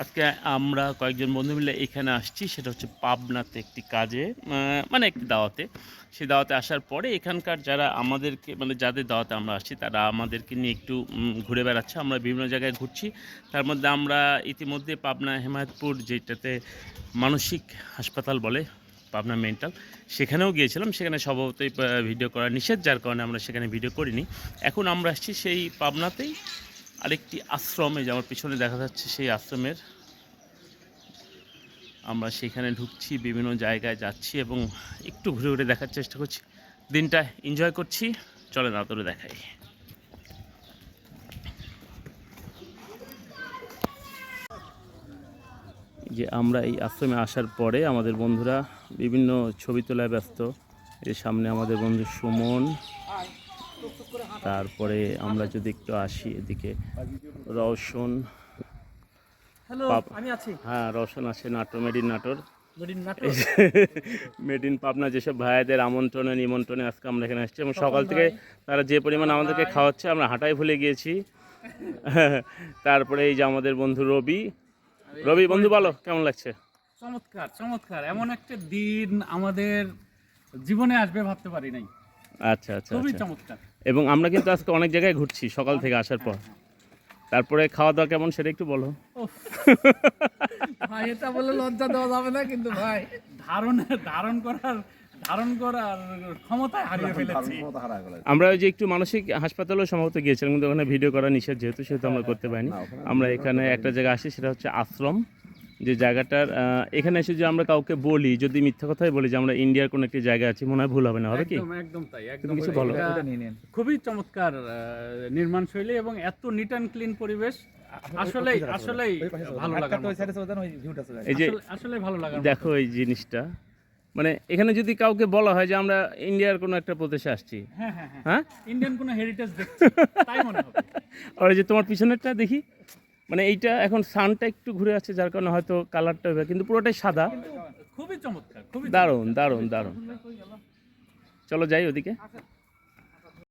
আজকে আমরা কয়েকজন বন্ধু মিলে এখানে আসছি, সেটা হচ্ছে পাবনাতে একটি কাজে, মানে একটি দাওয়াতে। সেই দাওয়াতে আসার পরে এখানকার যারা আমাদেরকে, মানে যাদের দাওয়াতে আমরা আসছি, তারা আমাদেরকে নিয়ে একটু ঘুরে বেড়াচ্ছে। আমরা বিভিন্ন জায়গায় ঘুরছি। তার মধ্যে আমরা ইতিমধ্যে পাবনা হেমায়তপুর, যেটাতে মানসিক হাসপাতাল বলে, পাবনা মেন্টাল, সেখানেও গিয়েছিলাম। সেখানে স্বভাবতই ভিডিও করা নিষেধ, যার কারণে আমরা সেখানে ভিডিও করিনি। এখন আমরা আসছি সেই পাবনাতেই আরেকটি আশ্রমে, যে আমার পিছনে দেখা যাচ্ছে সেই আশ্রমের, আমরা সেখানে ঢুকছি, বিভিন্ন জায়গায় যাচ্ছি এবং একটু ঘুরে ঘুরে দেখার চেষ্টা করছি, দিনটা এনজয় করছি। চলেন আদরে দেখাই। যে আমরা এই আশ্রমে আসার পরে আমাদের বন্ধুরা বিভিন্ন ছবি তোলায় ব্যস্ত। এর সামনে আমাদের বন্ধু সুমন, তারপরে আমরা যদি একটু আসি এদিকে, রওশন, হ্যালো, আমি আছি। হ্যাঁ রওশন আছে, Natore, made in Natore, Natore. Made in Pabna. যেসব ভাইদের আমন্ত্রণে নিমন্ত্রণে আজকে আমরা এখানে আসছি এবং স্বপন সকাল থেকে ভাই, তারা যে পরিমাণ আমাদেরকে ভাই। খাওয়াচ্ছে আমরা হাঁটাই ভুলে গিয়েছি। তারপরে এই যে আমাদের বন্ধু রবি। রবি বন্ধু, বলো কেমন লাগছে? চমৎকার চমৎকার, এমন একটা দিন আমাদের জীবনে আসবে ভাবতে পারি নাই। আচ্ছা আচ্ছা খুবই আচ্ছা। চমৎকার। এবং আমরা কিন্তু আজকে অনেক জায়গায় ঘুরছি সকাল থেকে আসার পর। তারপরে খাওয়া দাওয়া কেমন সেটা একটু বলো। উফ, ভাই এটা বলে লজ্জা দেওয়া যাবে না, কিন্তু ভাই ধারণ ধারণ করার ক্ষমতায় হারিয়ে ফেলেছি। আমরা ওই যে একটু মানসিক হাসপাতালেও সম্ভবত গিয়েছিলাম, কিন্তু ওখানে ভিডিও করা নিষেধ, যেহেতু সেহেতু আমরা করতে পারিনি। আমরা এখানে একটা জায়গায় আসি, সেটা হচ্ছে আশ্রম। যে জায়গাটার এখানে এসে যে আমরা কাউকে বলি, যদি মিথ্যা কথাই বলি যে আমরা ইন্ডিয়ার কোনো একটি জায়গায় আছি, মনে হয় ভুল হবে না, হবে কি? একদম একদম তাই, একদম। তুমি কিছু বলো। এটা খুবই চমৎকার নির্মাণ শৈলী এবং এত নিট অ্যান্ড ক্লিন পরিবেশ। আসলেই আসলেই ভালো লাগার মতো। এই যে আসলে ভালো লাগার মতো। দেখো এই জিনিসটা, মানে এখানে যদি কাউকে বলা হয় যে আমরা ইন্ডিয়ার কোনো একটা প্রদেশে আসছি, হ্যাঁ হ্যাঁ হ্যাঁ, হ্যাঁ, ইন্ডিয়ান কোনো হেরিটেজ দেখছি তাই মনে হবে। আর এই যে তোমার পিছনেরটা দেখি, মানে এইটা এখন সানটা একটু ঘুরে আছে, যার কারণে হয়তো কালারটা হবে, কিন্তু পুরোটাই সাদা। খুবই চমৎকার, খুবই দারুণ দারুণ দারুণ। চলো যাই ওদিকে। চমৎকার।